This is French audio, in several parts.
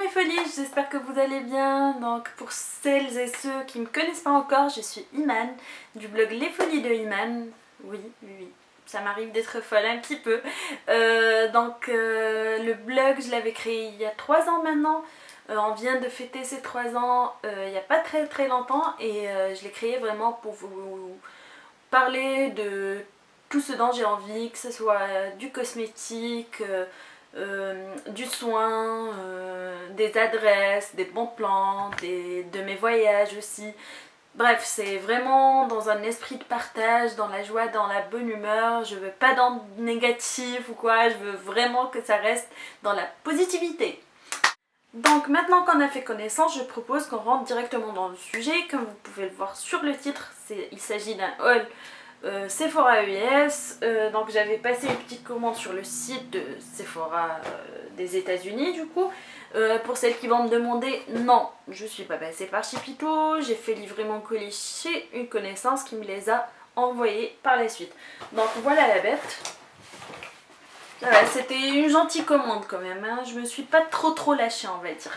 mes folies, j'espère que vous allez bien. Donc pour celles et ceux qui ne me connaissent pas encore, je suis Iman du blog Les Folies de Iman. Oui, ça m'arrive d'être folle un petit peu. Le blog, je l'avais créé il y a 3 ans maintenant. On vient de fêter ces 3 ans il n'y a pas très longtemps et je l'ai créé vraiment pour vous parler de tout ce dont j'ai envie, que ce soit du cosmétique, du soin, des adresses, des bons plans, de mes voyages aussi. Bref, c'est vraiment dans un esprit de partage, dans la joie, dans la bonne humeur. Je veux pas dans le négatif ou quoi, je veux vraiment que ça reste dans la positivité. Donc maintenant qu'on a fait connaissance, je propose qu'on rentre directement dans le sujet. Comme vous pouvez le voir sur le titre, il s'agit d'un haul Sephora US. Donc j'avais passé une petite commande sur le site de Sephora des États-Unis du coup. Pour celles qui vont me demander, non, je suis pas passée par Chipito, j'ai fait livrer mon colis chez une connaissance qui me les a envoyés par la suite. Donc voilà la bête. Voilà, c'était une gentille commande quand même, hein. Je me suis pas trop lâchée, on va dire.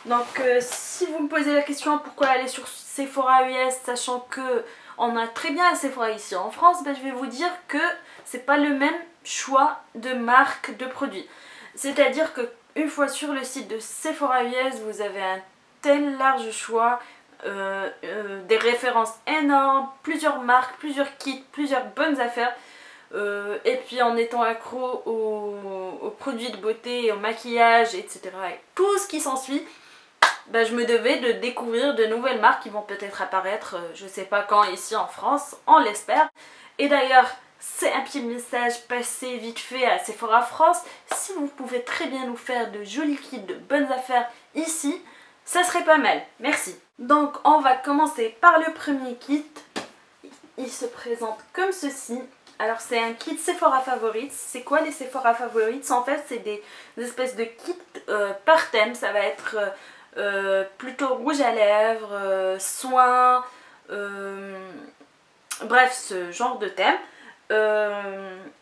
Donc si vous me posez la question pourquoi aller sur Sephora US sachant que on a très bien à Sephora ici en France, ben, je vais vous dire que c'est pas le même choix de marque de produits. C'est-à-dire que une fois sur le site de Sephora US, vous avez un tel large choix, des références énormes, plusieurs marques, plusieurs kits, plusieurs bonnes affaires. Et puis en étant accro aux produits de beauté, au maquillage, etc. et tout ce qui s'ensuit, bah, je me devais de découvrir de nouvelles marques qui vont peut-être apparaître, je sais pas quand, ici en France, on l'espère. Et d'ailleurs, c'est un petit message passé vite fait à Sephora France. Si vous pouvez très bien nous faire de jolis kits, de bonnes affaires ici, ça serait pas mal. Merci. Donc on va commencer par le premier kit. Il se présente comme ceci. Alors c'est un kit Sephora Favorites. C'est quoi les Sephora Favorites? En fait c'est des espèces de kits par thème. Ça va être plutôt rouge à lèvres, soins, bref ce genre de thème.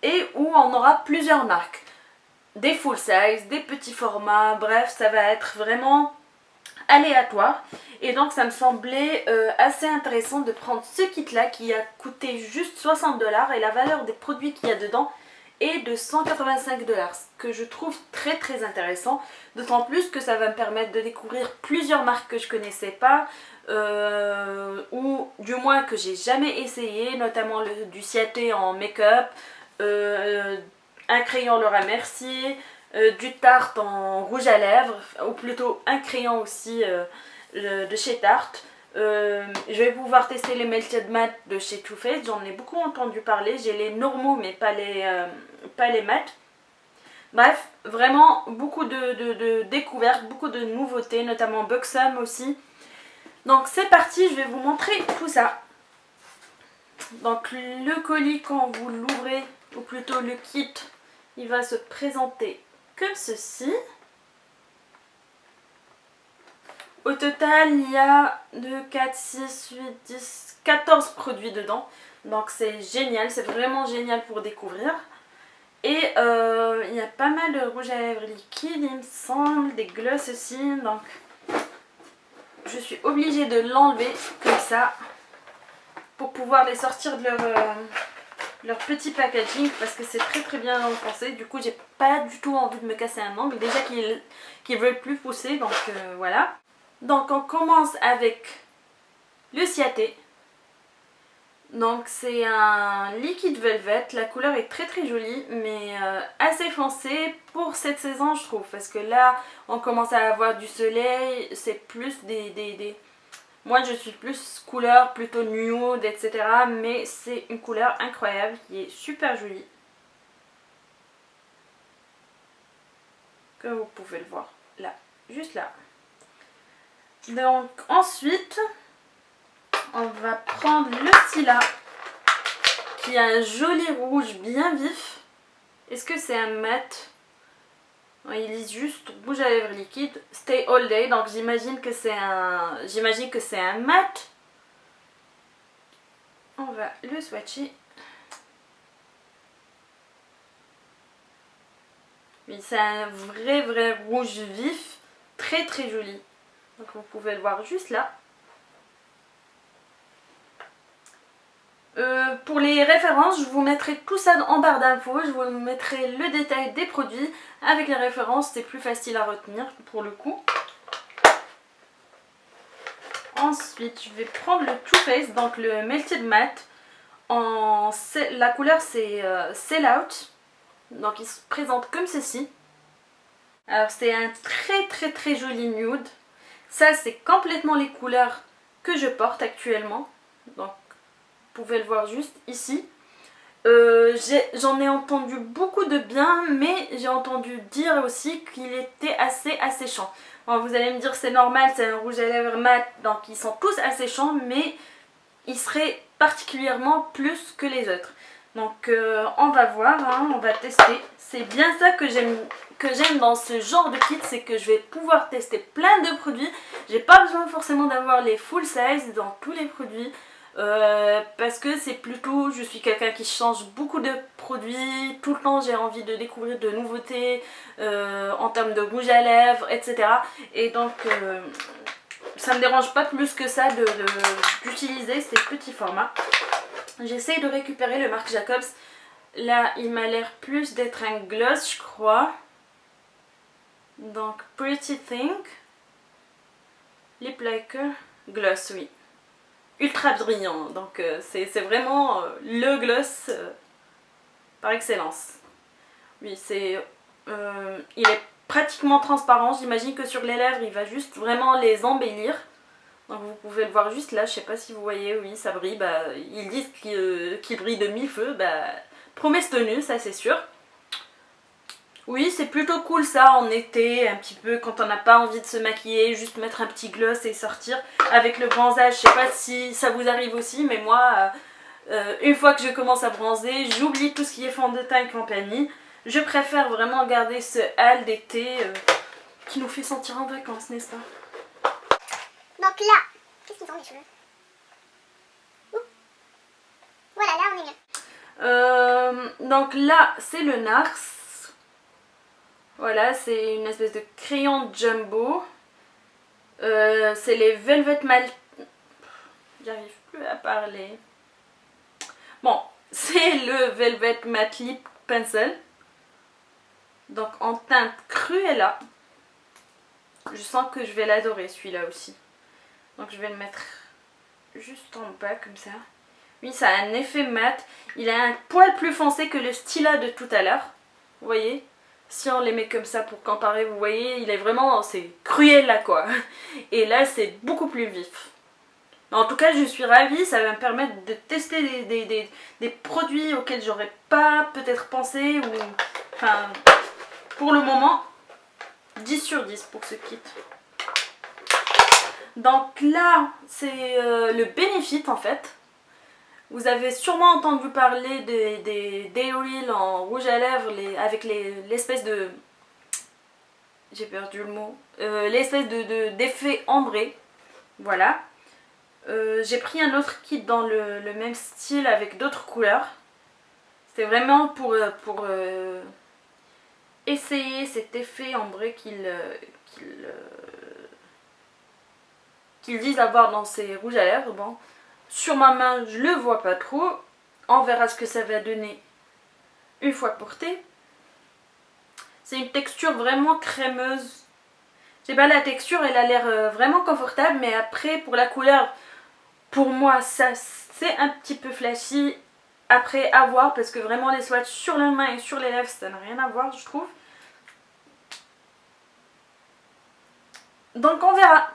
Et où on aura plusieurs marques. Des full size, des petits formats, bref ça va être vraiment aléatoire. Et donc ça me semblait assez intéressant de prendre ce kit là qui a coûté juste 60$ et la valeur des produits qu'il y a dedans est de 185$, ce que je trouve très intéressant, d'autant plus que ça va me permettre de découvrir plusieurs marques que je connaissais pas, ou du moins que j'ai jamais essayé, notamment du Ciaté en make-up, un crayon Laura Mercier, du Tarte en rouge à lèvres, ou plutôt un crayon aussi de chez Tarte. Je vais pouvoir tester les Melted Matte de chez Too Faced, j'en ai beaucoup entendu parler, j'ai les normaux mais pas les mattes. Bref, vraiment beaucoup de découvertes, beaucoup de nouveautés, notamment Buxom aussi. Donc c'est parti, je vais vous montrer tout ça. Donc le colis quand vous l'ouvrez, ou plutôt le kit, il va se présenter comme ceci. Au total, il y a 2, 4, 6, 8, 10, 14 produits dedans. Donc c'est génial, c'est vraiment génial pour découvrir. Et il y a pas mal de rouge à lèvres liquide, il me semble, des gloss aussi. Donc je suis obligée de l'enlever comme ça pour pouvoir les sortir de leur petit packaging parce que c'est très bien pensé. Du coup j'ai pas du tout envie de me casser un ongle, déjà qu'ils veulent plus pousser, donc voilà. Donc on commence avec le Ciaté. Donc c'est un liquide velvet, la couleur est très jolie mais assez foncée pour cette saison je trouve, parce que là on commence à avoir du soleil, c'est plus moi je suis plus couleur plutôt nude etc, mais c'est une couleur incroyable qui est super jolie, comme vous pouvez le voir là, juste là. Donc ensuite on va prendre le Stila qui a un joli rouge bien vif. Est-ce que c'est un mat? Il est juste rouge à lèvres liquide, Stay All Day, donc j'imagine que c'est un mat. On va le swatcher. Oui, c'est un vrai rouge vif, très très joli. Donc vous pouvez le voir juste là. Pour les références, je vous mettrai tout ça en barre d'infos, je vous mettrai le détail des produits avec les références, c'est plus facile à retenir pour le coup. Ensuite, je vais prendre le Too Faced, donc le Melted Matte. La couleur c'est Sell Out, donc il se présente comme ceci. Alors c'est un très très joli nude. Ça c'est complètement les couleurs que je porte actuellement. Donc vous pouvez le voir juste ici. J'en ai entendu beaucoup de bien, mais j'ai entendu dire aussi qu'il était assez asséchant. Bon, vous allez me dire c'est normal, c'est un rouge à lèvres mat, donc ils sont tous asséchants, mais il serait particulièrement plus que les autres. Donc on va voir, hein, on va tester. C'est bien ça que j'aime dans ce genre de kit, c'est que je vais pouvoir tester plein de produits. J'ai pas besoin forcément d'avoir les full size dans tous les produits. Parce que c'est plutôt, je suis quelqu'un qui change beaucoup de produits, tout le temps j'ai envie de découvrir de nouveautés en termes de rouge à lèvres, etc. Et donc ça me dérange pas plus que ça d'utiliser ces petits formats. J'essaye de récupérer le Marc Jacobs. Là il m'a l'air plus d'être un gloss je crois. Donc Pretty Thing, Lip Lacquer, Gloss, oui. Ultra brillant, donc c'est vraiment le gloss par excellence. Oui, il est pratiquement transparent, j'imagine que sur les lèvres il va juste vraiment les embellir. Donc vous pouvez le voir juste là, je sais pas si vous voyez, oui ça brille, bah, ils disent qu'il brille de mille feux, bah, promesse tenue, ça c'est sûr. Oui, c'est plutôt cool ça en été, un petit peu quand on n'a pas envie de se maquiller, juste mettre un petit gloss et sortir avec le bronzage. Je sais pas si ça vous arrive aussi, mais moi, une fois que je commence à bronzer, j'oublie tout ce qui est fond de teint et compagnie. Je préfère vraiment garder ce hâle d'été qui nous fait sentir en vacances, n'est-ce pas? Donc là, qu'est-ce qu'ils ont les cheveux? Ouh. Voilà, là on est bien. Donc là, c'est le NARS. Voilà, c'est une espèce de crayon jumbo. C'est les Velvet Matte. J'arrive plus à parler. Bon, c'est le Velvet Matte Lip Pencil. Donc en teinte Cruella. Je sens que je vais l'adorer celui-là aussi. Donc je vais le mettre juste en bas comme ça. Oui, ça a un effet mat. Il a un poil plus foncé que le Stila de tout à l'heure. Vous voyez? Si on les met comme ça pour comparer, vous voyez, il est vraiment, c'est Cruella quoi. Et là, c'est beaucoup plus vif. En tout cas, je suis ravie, ça va me permettre de tester des produits auxquels j'aurais pas peut-être pensé. Ou, enfin, pour le moment, 10 sur 10 pour ce kit. Donc là, c'est le Benefit en fait. Vous avez sûrement entendu parler des Day Real en rouge à lèvres avec l'espèce de... J'ai perdu le mot. L'espèce d'effet ambré. Voilà. J'ai pris un autre kit dans le même style avec d'autres couleurs. C'est vraiment pour essayer cet effet ambré qu'ils disent avoir dans ces rouges à lèvres. Bon. Sur ma main, je le vois pas trop. On verra ce que ça va donner une fois porté. C'est une texture vraiment crémeuse. Je sais pas, la texture, elle a l'air vraiment confortable. Mais après, pour la couleur, pour moi, ça c'est un petit peu flashy. Après, à voir. Parce que vraiment, les swatchs sur la main et sur les lèvres, ça n'a rien à voir, je trouve. Donc, on verra.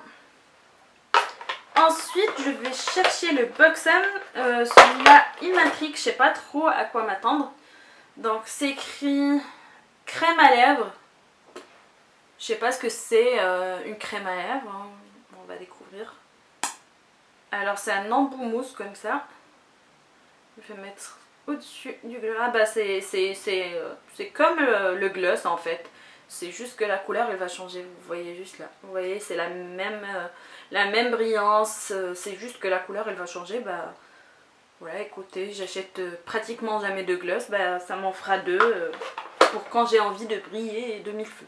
Ensuite, je vais chercher le Buxom. Celui-là, il m'intrigue, je sais pas trop à quoi m'attendre. Donc, c'est écrit crème à lèvres. Je sais pas ce que c'est une crème à lèvres. Hein. On va découvrir. Alors, c'est un embout mousse comme ça. Je vais mettre au-dessus du gloss. Ah, bah, c'est comme le gloss en fait. C'est juste que la couleur elle va changer, vous voyez juste là. Vous voyez, c'est la même brillance, c'est juste que la couleur elle va changer. Bah voilà, écoutez, j'achète pratiquement jamais de gloss, bah ça m'en fera deux pour quand j'ai envie de briller et de mille feux.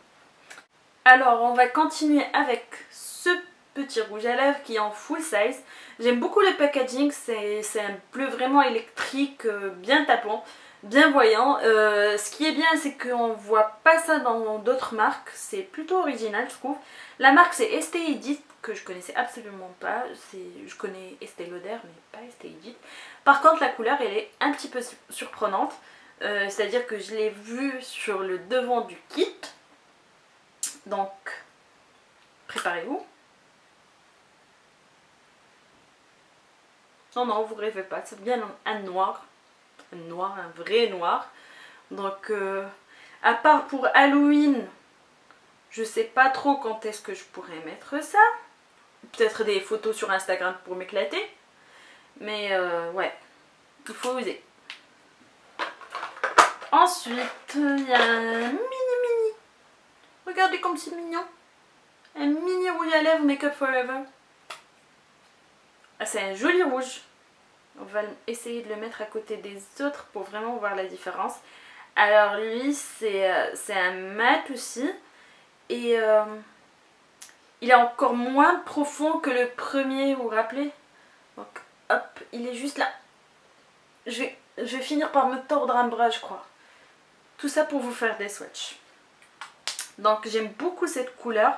Alors on va continuer avec ce petit rouge à lèvres qui est en full size. J'aime beaucoup le packaging, c'est un bleu vraiment électrique, bien tapant, bien voyant. Ce qui est bien, c'est qu'on voit pas ça dans d'autres marques, c'est plutôt original je trouve. La marque c'est Estée Edit, que je connaissais absolument pas. Je connais Estée Lauder mais pas Estée Edit. Par contre la couleur elle est un petit peu surprenante, c'est à dire que je l'ai vue sur le devant du kit. Donc préparez-vous. Non, vous rêvez pas, c'est bien un noir, un vrai noir. Donc, à part pour Halloween, je sais pas trop quand est-ce que je pourrais mettre ça. Peut-être des photos sur Instagram pour m'éclater. Mais, ouais, il faut oser. Ensuite, il y a un mini. Regardez comme c'est mignon. Un mini rouge à lèvres Make Up Forever. Ah, c'est un joli rouge. On va essayer de le mettre à côté des autres pour vraiment voir la différence. Alors lui c'est un mat aussi. Et il est encore moins profond que le premier, vous vous rappelez? Donc hop, il est juste là. Je vais finir par me tordre un bras je crois. Tout ça pour vous faire des swatchs. Donc j'aime beaucoup cette couleur.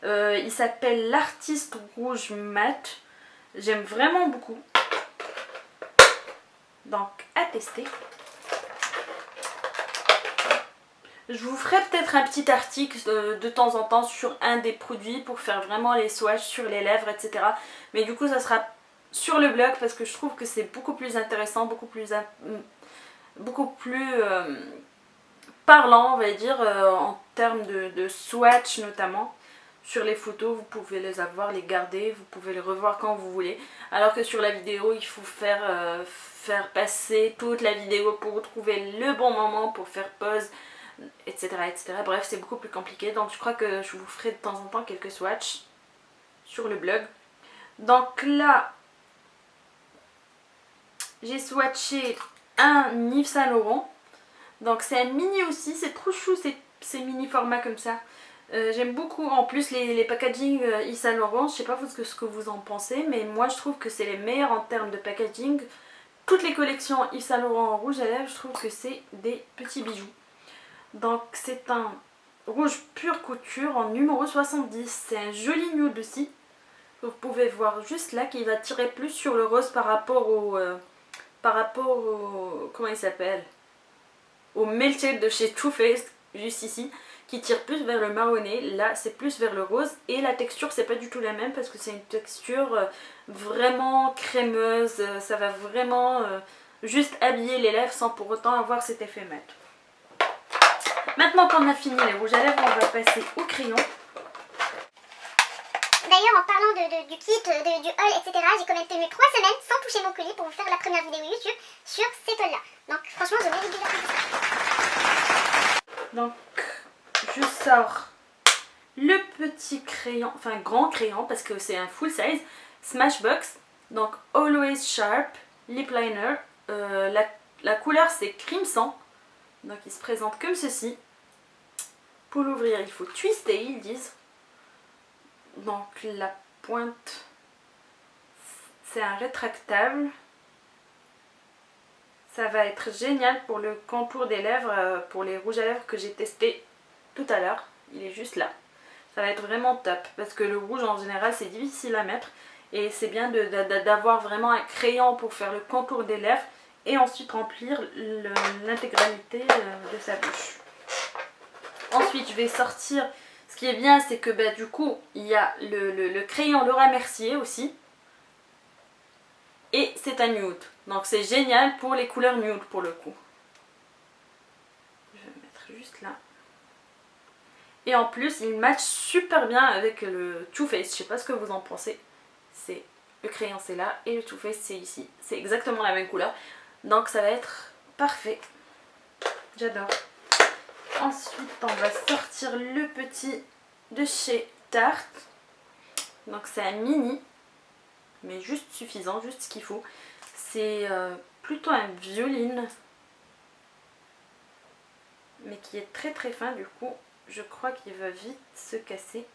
Il s'appelle l'Artiste Rouge Mat. J'aime vraiment beaucoup. Donc à tester. Je vous ferai peut-être un petit article de temps en temps sur un des produits pour faire vraiment les swatchs sur les lèvres, etc. Mais du coup ça sera sur le blog parce que je trouve que c'est beaucoup plus intéressant, beaucoup plus parlant on va dire en termes de swatch notamment. Sur les photos vous pouvez les avoir, les garder, vous pouvez les revoir quand vous voulez. Alors que sur la vidéo il faut faire passer toute la vidéo pour trouver le bon moment pour faire pause, etc. etc. Bref c'est beaucoup plus compliqué, donc je crois que je vous ferai de temps en temps quelques swatchs sur le blog. Donc là j'ai swatché un Yves Saint Laurent. Donc c'est un mini aussi, c'est trop chou ces mini formats comme ça. J'aime beaucoup en plus les packaging Yves Saint Laurent, je sais pas ce que vous en pensez, mais moi je trouve que c'est les meilleurs en termes de packaging. Toutes les collections Yves Saint Laurent en rouge à lèvres, je trouve que c'est des petits bijoux. Donc c'est un rouge pure couture en numéro 70, c'est un joli nude aussi. Vous pouvez voir juste là qu'il va tirer plus sur le rose par rapport au comment il s'appelle, au Milkshake de chez Too Faced, juste ici, qui tire plus vers le marronné. Là c'est plus vers le rose et la texture c'est pas du tout la même parce que c'est une texture vraiment crémeuse, ça va vraiment juste habiller les lèvres sans pour autant avoir cet effet mat. Maintenant qu'on a fini les rouges à lèvres, on va passer au crayon. D'ailleurs en parlant du kit, du haul, etc. j'ai quand même tenu 3 semaines sans toucher mon colis pour vous faire la première vidéo YouTube sur cet haul là. Donc franchement je mérite bien. Donc je sors le petit crayon, enfin grand crayon parce que c'est un full size, Smashbox. Donc Always Sharp Lip Liner. La couleur c'est Crimson. Donc il se présente comme ceci. Pour l'ouvrir il faut twister, ils disent. Donc la pointe c'est un rétractable. Ça va être génial pour le contour des lèvres, pour les rouges à lèvres que j'ai testé tout à l'heure. Il est juste là. Ça va être vraiment top parce que le rouge en général c'est difficile à mettre. Et c'est bien d'avoir vraiment un crayon pour faire le contour des lèvres et ensuite remplir l'intégralité de sa bouche. Ensuite je vais sortir, ce qui est bien c'est que du coup il y a le crayon Laura Mercier aussi. Et c'est un nude, donc c'est génial pour les couleurs nude pour le coup. Je vais mettre juste là. Et en plus il match super bien avec le Too Faced, je sais pas ce que vous en pensez. C'est le crayon c'est là et le Too Faced c'est ici. C'est exactement la même couleur, donc ça va être parfait. J'adore. Ensuite on va sortir le petit de chez Tarte. Donc c'est un mini. Mais juste suffisant, juste ce qu'il faut. C'est plutôt un violine, mais qui est très très fin du coup. je crois qu'il va vite se casser.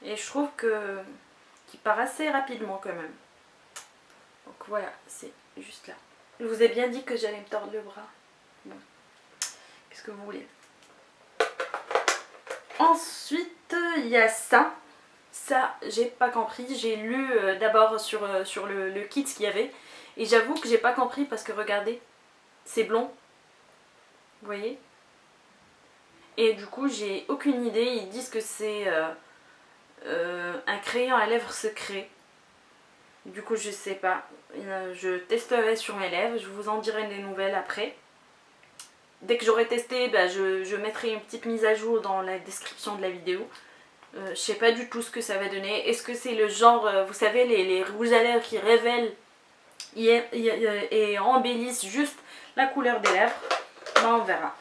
Et je trouve qu'il part assez rapidement quand même. Donc voilà, c'est juste là. Je vous ai bien dit que j'allais me tordre le bras. Bon, qu'est-ce que vous voulez? Ensuite, il y a ça. Ça, j'ai pas compris. J'ai lu d'abord sur le kit ce qu'il y avait. Et j'avoue que j'ai pas compris parce que regardez, c'est blond. Vous voyez? Et du coup, j'ai aucune idée. Ils disent que c'est un crayon à lèvres secret. Du coup, je sais pas. Je testerai sur mes lèvres. Je vous en dirai des nouvelles après. Dès que j'aurai testé, bah, je mettrai une petite mise à jour dans la description de la vidéo. Je sais pas du tout ce que ça va donner. Est-ce que c'est le genre, vous savez, les rouges à lèvres qui révèlent et embellissent juste la couleur des lèvres? Ben, on verra.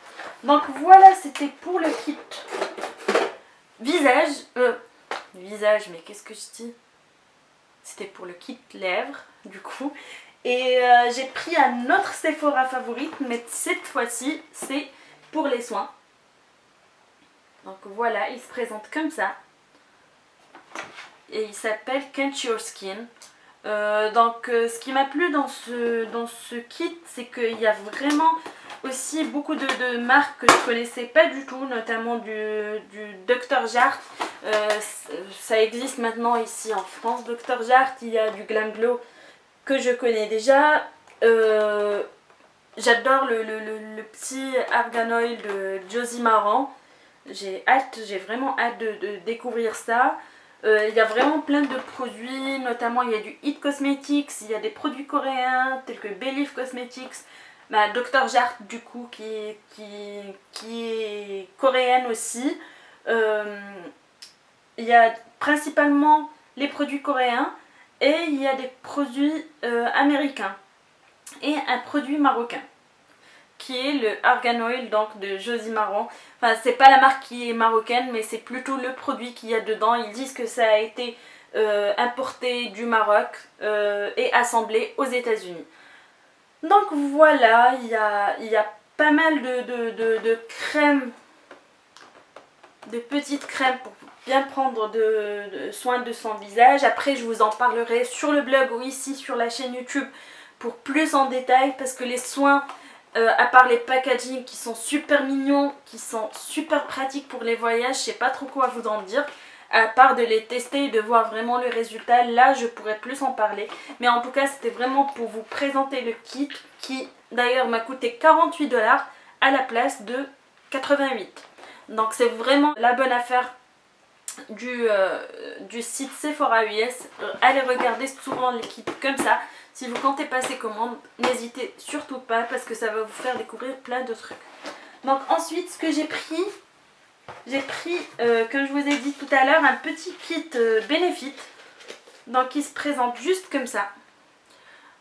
Donc voilà, c'était pour le kit visage. Visage, mais qu'est-ce que je dis? C'était pour le kit lèvres, du coup. Et j'ai pris un autre Sephora favorite, mais cette fois-ci, c'est pour les soins. Donc voilà, il se présente comme ça. Et il s'appelle Quench Your Skin. Ce qui m'a plu dans ce kit, c'est qu'il y a vraiment aussi beaucoup de marques que je ne connaissais pas du tout, notamment du Dr. Jart. Ça existe maintenant ici en France. Dr. Jart, il y a du Glam Glow que je connais déjà. J'adore le petit argan oil de Josie Maran. J'ai vraiment hâte de découvrir ça. Il y a vraiment plein de produits, notamment il y a du It Cosmetics, il y a des produits coréens tels que Believe Cosmetics, Dr. Jart du coup qui est coréenne aussi. Il y a principalement les produits coréens et il y a des produits américains et un produit marocain qui est le Argan Oil donc de Josie Maran. Enfin, c'est pas la marque qui est marocaine, mais c'est plutôt le produit qu'il y a dedans. Ils disent que ça a été importé du Maroc et assemblé aux États-Unis. Donc voilà, il y a pas mal de crèmes, de petites crèmes pour bien prendre soin de son visage. Après, je vous en parlerai sur le blog ou ici sur la chaîne YouTube pour plus en détail, parce que les soins, à part les packaging qui sont super mignons, qui sont super pratiques pour les voyages, je sais pas trop quoi vous en dire. À part de les tester et de voir vraiment le résultat, là je pourrais plus en parler. Mais en tout cas, c'était vraiment pour vous présenter le kit qui d'ailleurs m'a coûté 48 $ à la place de 88. Donc c'est vraiment la bonne affaire du site Sephora US. Allez regarder souvent les kits comme ça. Si vous comptez passer commande, n'hésitez surtout pas parce que ça va vous faire découvrir plein de trucs. Donc ensuite, ce que j'ai pris, comme je vous ai dit tout à l'heure, un petit kit Benefit. Donc il se présente juste comme ça.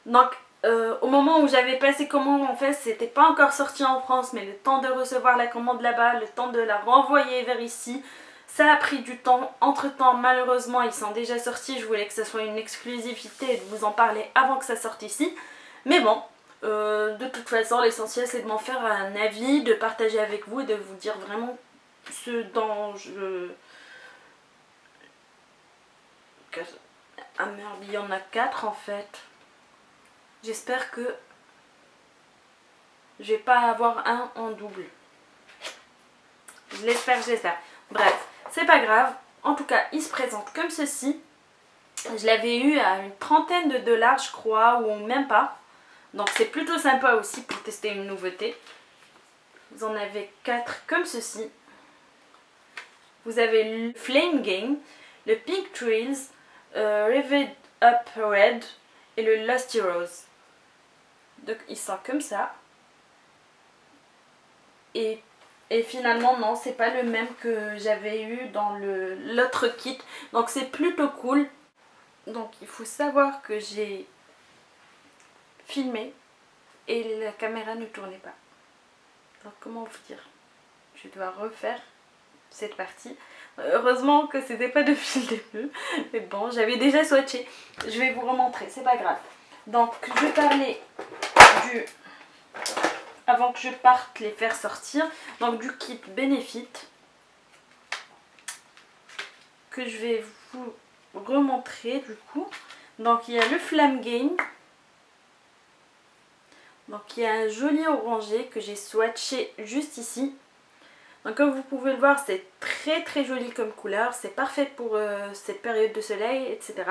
Donc au moment où j'avais passé commande, en fait, c'était pas encore sorti en France, mais le temps de recevoir la commande là-bas, le temps de la renvoyer vers ici, ça a pris du temps. Entre temps, malheureusement, ils sont déjà sortis. Je voulais que ça soit une exclusivité et de vous en parler avant que ça sorte ici. Mais bon, de toute façon, l'essentiel c'est de m'en faire un avis, de partager avec vous et de vous dire vraiment ce dont je... Ah merde, il y en a 4 en fait. J'espère que je vais pas avoir un en double. Je l'espère. Bref, c'est pas grave. En tout cas, il se présente comme ceci. Je l'avais eu à une trentaine de $, je crois, ou même pas. Donc c'est plutôt sympa aussi pour tester une nouveauté. Vous en avez 4 comme ceci. Vous avez le Flame Game, le Pink Trails, Revealed Up Red et le Lusty Rose. Donc ils sont comme ça. Et finalement non, c'est pas le même que j'avais eu dans l'autre kit. Donc c'est plutôt cool. Donc il faut savoir que j'ai filmé et la caméra ne tournait pas. Donc comment vous dire, je dois refaire cette partie. Heureusement que c'était pas depuis le début. Mais bon, j'avais déjà swatché. Je vais vous remontrer, c'est pas grave. Donc je vais parler du avant que je parte les faire sortir. Donc du kit Benefit que je vais vous remontrer du coup. Donc il y a le Flamme Game. Donc il y a un joli orangé que j'ai swatché juste ici. Donc comme vous pouvez le voir, c'est très joli comme couleur. C'est parfait pour cette période de soleil, etc.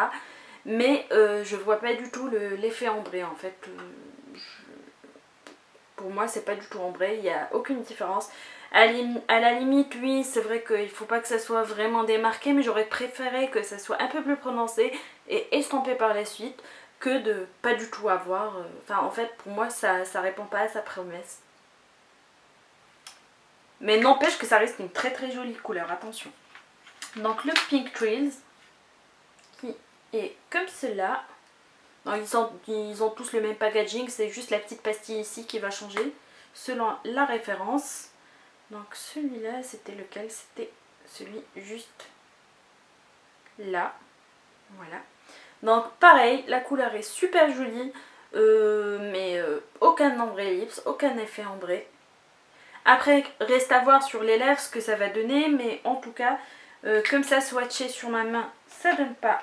Mais je vois pas du tout l'effet ambré en fait. Pour moi c'est pas du tout ambré, il n'y a aucune différence. À la limite, oui, c'est vrai qu'il ne faut pas que ça soit vraiment démarqué, mais j'aurais préféré que ça soit un peu plus prononcé et estampé par la suite que de pas du tout avoir. Enfin, en fait, pour moi, ça répond pas à sa promesse. Mais n'empêche que ça reste une très jolie couleur, attention. Donc le Pink Trails, qui est comme cela. Donc, ils ont tous le même packaging, c'est juste la petite pastille ici qui va changer selon la référence. Donc celui-là, c'était lequel? C'était celui juste là. Voilà. Donc pareil, la couleur est super jolie, mais aucun ombré lips, aucun effet ombré. Après, reste à voir sur les lèvres ce que ça va donner, mais en tout cas, comme ça swatché sur ma main, ça donne pas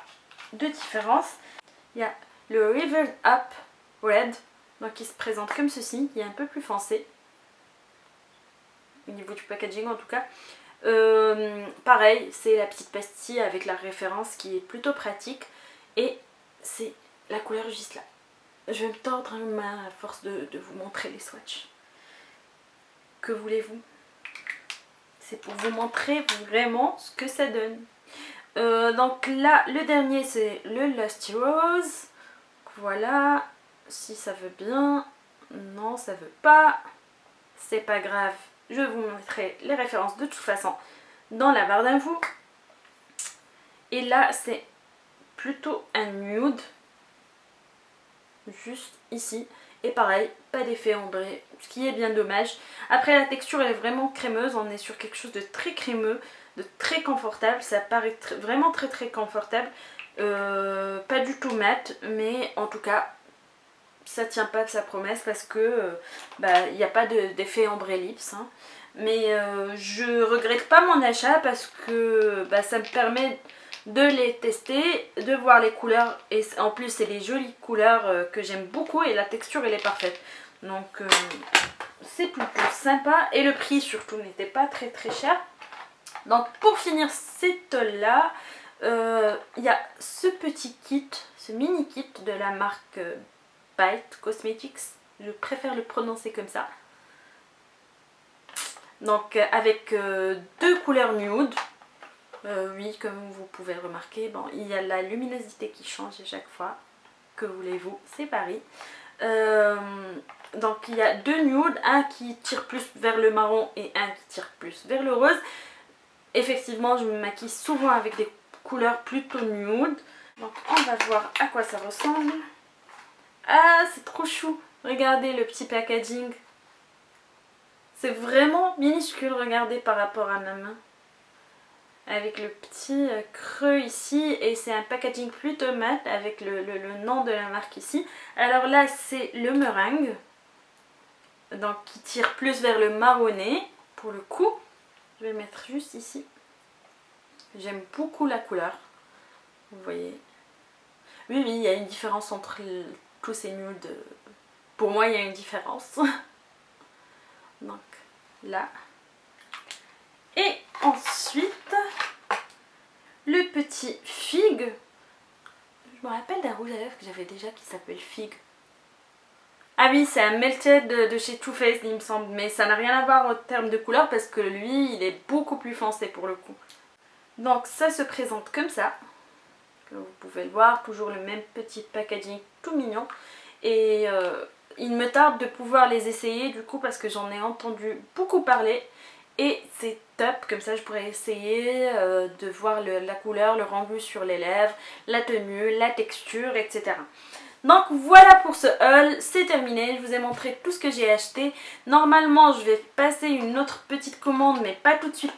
de différence. Il y a le River Up Red, donc il se présente comme ceci, il est un peu plus foncé. Au niveau du packaging en tout cas. Pareil, c'est la petite pastille avec la référence qui est plutôt pratique. Et c'est la couleur juste là. Je vais me tordre une main à force de vous montrer les swatchs. Que voulez-vous? C'est pour vous montrer vraiment ce que ça donne. Donc là, le dernier c'est le Lusty Rose. Voilà, si ça veut bien. Non, ça veut pas. C'est pas grave. Je vous mettrai les références de toute façon dans la barre d'infos. Et là, c'est plutôt un nude. Juste ici. Et pareil, pas d'effet ombré, ce qui est bien dommage. Après, la texture, elle est vraiment crémeuse. On est sur quelque chose de très crémeux, de très confortable. Ça paraît vraiment très confortable. Pas du tout mat, mais en tout cas, ça tient pas de sa promesse parce que il n'y a pas d'effet ombré lips. Hein. Mais je regrette pas mon achat parce que ça me permet de les tester, de voir les couleurs. Et en plus, c'est les jolies couleurs que j'aime beaucoup et la texture, elle est parfaite. Donc, c'est plutôt sympa. Et le prix, surtout, n'était pas très cher. Donc, pour finir cette là, il y a ce petit kit, ce mini kit de la marque Bite Cosmetics, je préfère le prononcer comme ça. Donc avec deux couleurs nude. Oui, comme vous pouvez le remarquer, bon, il y a la luminosité qui change à chaque fois. Que voulez-vous, c'est Paris. Donc il y a deux nudes, un qui tire plus vers le marron et un qui tire plus vers le rose. Effectivement, je me maquille souvent avec des couleurs plutôt nude. Donc on va voir à quoi ça ressemble. Ah, c'est trop chou. Regardez le petit packaging. C'est vraiment minuscule, regardez, par rapport à ma main. Avec le petit creux ici. Et c'est un packaging plutôt mat avec le nom de la marque ici. Alors là, c'est le meringue. Donc qui tire plus vers le marronné. Pour le coup, je vais le mettre juste ici. J'aime beaucoup la couleur. Vous voyez. Oui, il y a une différence entre tous ces nudes. Pour moi, il y a une différence. Donc là. Et ensuite, le petit figue. Je me rappelle d'un rouge à lèvres que j'avais déjà qui s'appelle figue. Ah oui, c'est un Melted de chez Too Faced, il me semble. Mais ça n'a rien à voir en termes de couleur parce que lui, il est beaucoup plus foncé pour le coup. Donc ça se présente comme ça. Comme vous pouvez le voir, toujours le même petit packaging tout mignon. Et il me tarde de pouvoir les essayer du coup parce que j'en ai entendu beaucoup parler. Et c'est top, comme ça je pourrais essayer de voir la couleur, le rendu sur les lèvres, la tenue, la texture, etc. Donc voilà pour ce haul, c'est terminé, je vous ai montré tout ce que j'ai acheté. Normalement je vais passer une autre petite commande mais pas tout de suite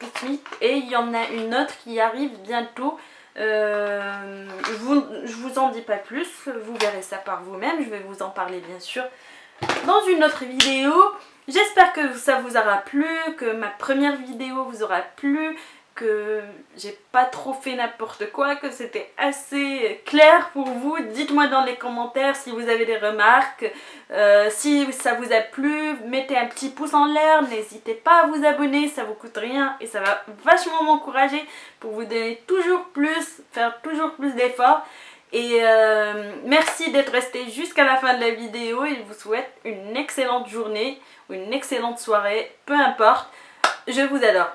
et il y en a une autre qui arrive bientôt. Je vous en dis pas plus, vous verrez ça par vous-même, je vais vous en parler bien sûr dans une autre vidéo. J'espère que ça vous aura plu, que ma première vidéo vous aura plu, que j'ai pas trop fait n'importe quoi, que c'était assez clair pour vous. Dites-moi dans les commentaires si vous avez des remarques, si ça vous a plu, mettez un petit pouce en l'air, n'hésitez pas à vous abonner, ça vous coûte rien et ça va vachement m'encourager pour vous donner toujours plus, faire toujours plus d'efforts. Et merci d'être resté jusqu'à la fin de la vidéo et je vous souhaite une excellente journée ou une excellente soirée, peu importe. Je vous adore.